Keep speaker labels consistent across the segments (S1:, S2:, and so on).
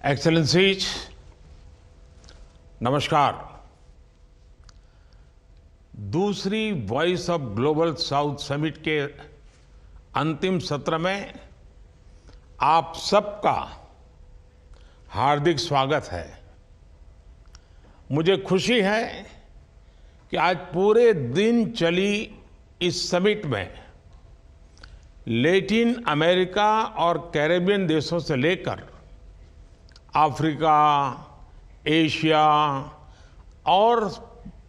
S1: Excellencies, नमस्कार। दूसरी voice of global south summit के अंतिम सत्र में आप सबका हार्दिक स्वागत है। मुझे खुशी है कि आज पूरे दिन चली इस समिट में लैटिन अमेरिका और कैरेबियन देशों से लेकर अफ्रीका, एशिया और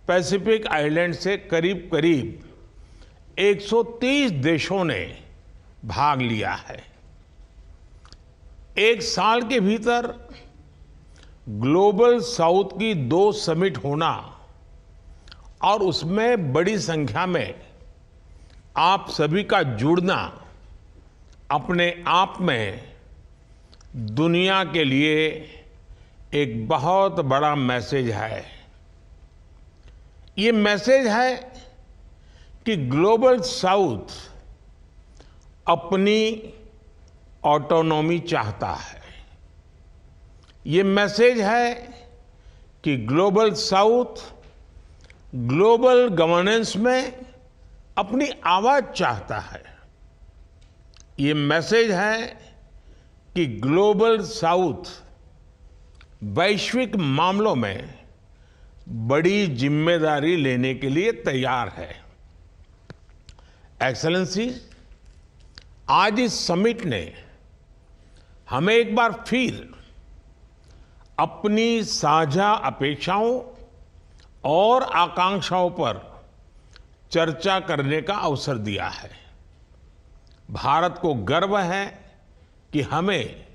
S1: पैसिफिक आइलैंड से करीब करीब 130 देशों ने भाग लिया है। एक साल के भीतर ग्लोबल साउथ की 2 समिट होना और उसमें बड़ी संख्या में आप सभी का जुड़ना अपने आप में दुनिया के लिए एक बहुत बड़ा मैसेज है। ये मैसेज है कि ग्लोबल साउथ अपनी ऑटोनॉमी चाहता है। ये मैसेज है कि ग्लोबल साउथ ग्लोबल गवर्नेंस में अपनी आवाज चाहता है। ये मैसेज है कि ग्लोबल साउथ वैश्विक मामलों में बड़ी जिम्मेदारी लेने के लिए तैयार है। एक्सेलेंसी, आज इस समिट ने हमें एक बार फिर अपनी साझा अपेक्षाओं और आकांक्षाओं पर चर्चा करने का अवसर दिया है। भारत को गर्व है कि हमें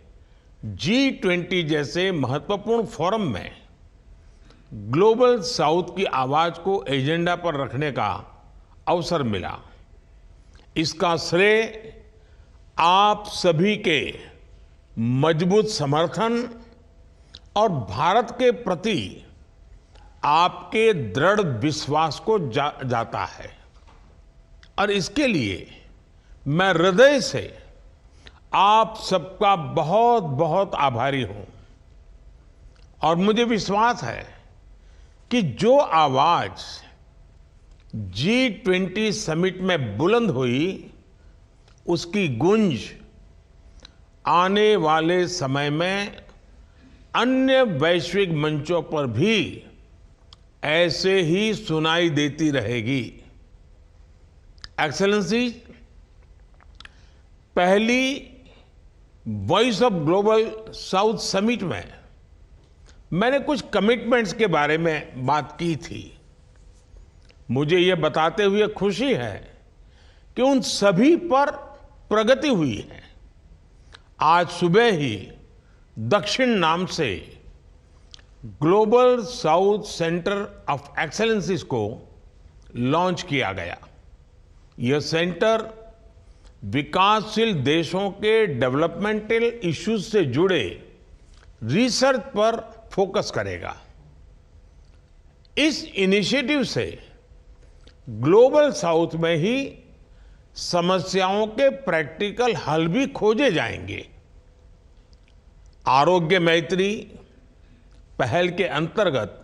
S1: G20 जैसे महत्वपूर्ण फोरम में ग्लोबल साउथ की आवाज को एजेंडा पर रखने का अवसर मिला। इसका श्रेय आप सभी के मजबूत समर्थन और भारत के प्रति आपके दृढ़ विश्वास को जाता है और इसके लिए मैं हृदय से आप सबका बहुत बहुत आभारी हूं। और मुझे विश्वास है कि जो आवाज G20 समिट में बुलंद हुई, उसकी गूंज आने वाले समय में अन्य वैश्विक मंचों पर भी ऐसे ही सुनाई देती रहेगी। एक्सेलेंसी, पहली voice of global south summit में मैंने कुछ कमिटमेंट्स के बारे में बात की थी। मुझे यह बताते हुए खुशी है कि उन सभी पर प्रगति हुई है। आज सुबह ही दक्षिण नाम से global south centre of excellencies को लॉन्च किया गया। यह सेंटर विकासशील देशों के डेवलपमेंटल इश्यूज से जुड़े रिसर्च पर फोकस करेगा। इस इनिशिएटिव से ग्लोबल साउथ में ही समस्याओं के प्रैक्टिकल हल भी खोजे जाएंगे। आरोग्य मैत्री पहल के अंतर्गत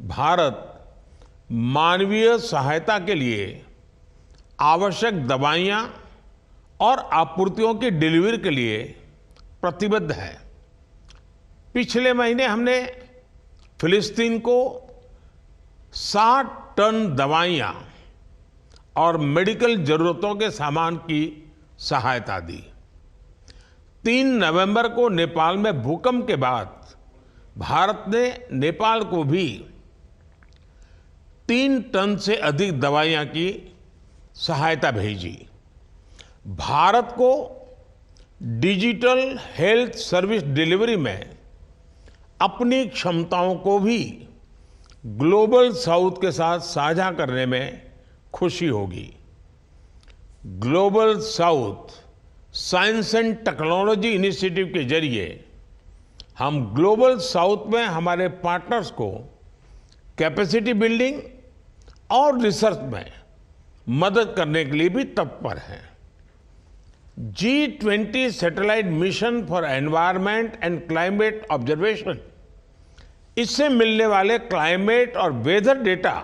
S1: भारत मानवीय सहायता के लिए आवश्यक दवाइयां और आपूर्तियों की डिलीवरी के लिए प्रतिबद्ध है। पिछले महीने हमने फिलिस्तीन को 60 टन दवाइयां और मेडिकल जरूरतों के सामान की सहायता दी। 3 नवंबर को नेपाल में भूकंप के बाद भारत ने नेपाल को भी 3 टन से अधिक दवाइयां की सहायता भेजी। भारत को डिजिटल हेल्थ सर्विस डिलीवरी में अपनी क्षमताओं को भी ग्लोबल साउथ के साथ साझा करने में खुशी होगी। Global south science and technology initiative के जरिए हम ग्लोबल साउथ में हमारे पार्टनर्स को कैपेसिटी बिल्डिंग और रिसर्च में मदद करने के लिए भी तत्पर हैं। G20 satellite mission for environment and climate observation, इससे मिलने वाले क्लाइमेट और वेदर डेटा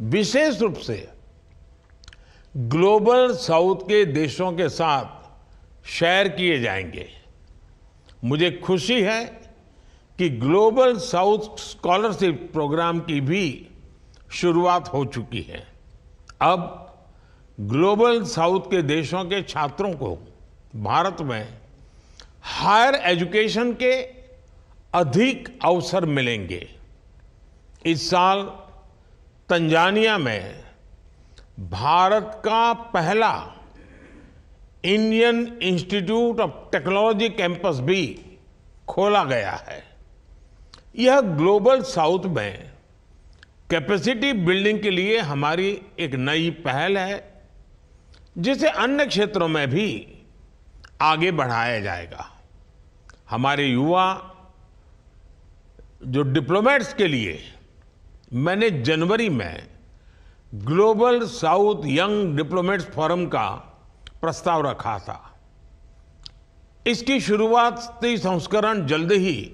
S1: विशेष रूप से ग्लोबल साउथ के देशों के साथ शेयर किए जाएंगे। मुझे खुशी है कि ग्लोबल साउथ स्कॉलरशिप प्रोग्राम की भी शुरुआत हो चुकी है। अब ग्लोबल साउथ के देशों के छात्रों को भारत में हायर एजुकेशन के अधिक अवसर मिलेंगे। इस साल तंजानिया में भारत का पहला Indian institute of technology campus भी खोला गया है। यह ग्लोबल साउथ में कैपेसिटी बिल्डिंग के लिए हमारी एक नई पहल है, जिसे अन्य क्षेत्रों में भी आगे बढ़ाया जाएगा। हमारे युवा जो डिप्लोमेट्स के लिए मैंने जनवरी में global south young diplomats forum का प्रस्ताव रखा था। इसकी शुरुआती संस्करण जल्द ही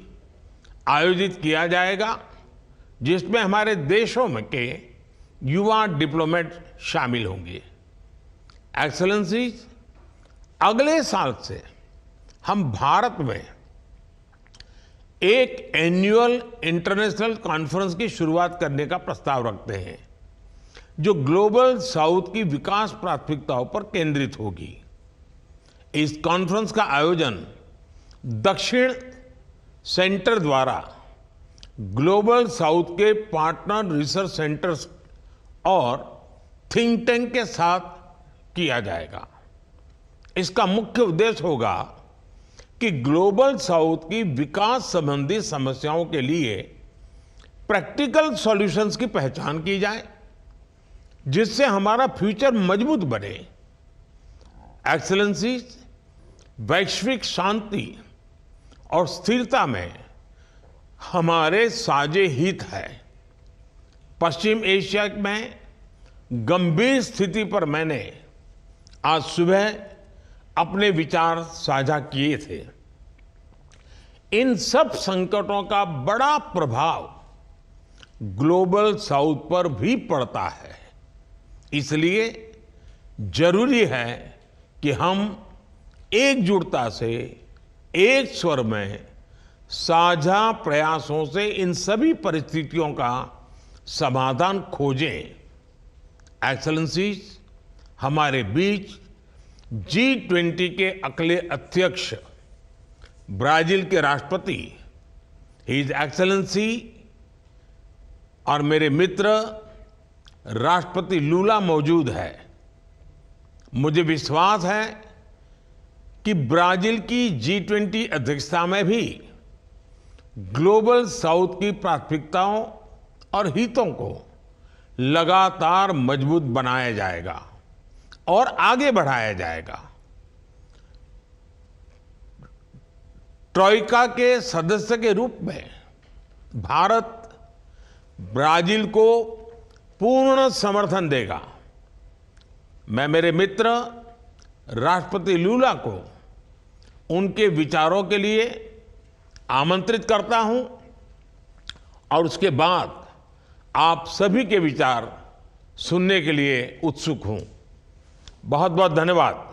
S1: आयोजित किया जाएगा, जिसमें हमारे देशों में के युवा डिप्लोमेट शामिल होंगे। एक्सेलेंसीज, अगले साल से हम भारत में एक एनुअल इंटरनेशनल कॉन्फ्रेंस की शुरुआत करने का प्रस्ताव रखते हैं, जो ग्लोबल साउथ की विकास प्राथमिकताओं पर केंद्रित होगी। इस कॉन्फ्रेंस का आयोजन दक्षिण सेंटर द्वारा ग्लोबल साउथ के पार्टनर रिसर्च सेंटर्स और थिंक टैंक के साथ किया जाएगा। इसका मुख्य उद्देश्य होगा कि ग्लोबल साउथ की विकास संबंधी समस्याओं के लिए प्रैक्टिकल सॉल्यूशंस की पहचान की जाए, जिससे हमारा फ्यूचर मजबूत बने। एक्सेलेंसीज, वैश्विक शांति और स्थिरता में हमारे साझे हित है। पश्चिम एशिया में गंभीर स्थिति पर मैंने आज सुबह अपने विचार साझा किए थे। इन सब संकटों का बड़ा प्रभाव ग्लोबल साउथ पर भी पड़ता है। इसलिए जरूरी है कि हम एकजुटता से, एक स्वर में, साझा प्रयासों से इन सभी परिस्थितियों का समाधान खोजें। एक्सेलेंसीज, हमारे बीच G20 के अगले अध्यक्ष ब्राजील के राष्ट्रपति हिज एक्सेलेंसी और मेरे मित्र राष्ट्रपति लूला मौजूद है। मुझे विश्वास है कि ब्राजील की G20 अध्यक्षता में भी ग्लोबल साउथ की प्राथमिकताओं और हितों को लगातार मजबूत बनाया जाएगा और आगे बढ़ाया जाएगा। ट्रॉइका के सदस्य के रूप में भारत ब्राजील को पूर्ण समर्थन देगा। मैं मेरे मित्र राष्ट्रपति लूला को उनके विचारों के लिए आमंत्रित करता हूं और उसके बाद आप सभी के विचार सुनने के लिए उत्सुक हूं। बहुत बहुत धन्यवाद।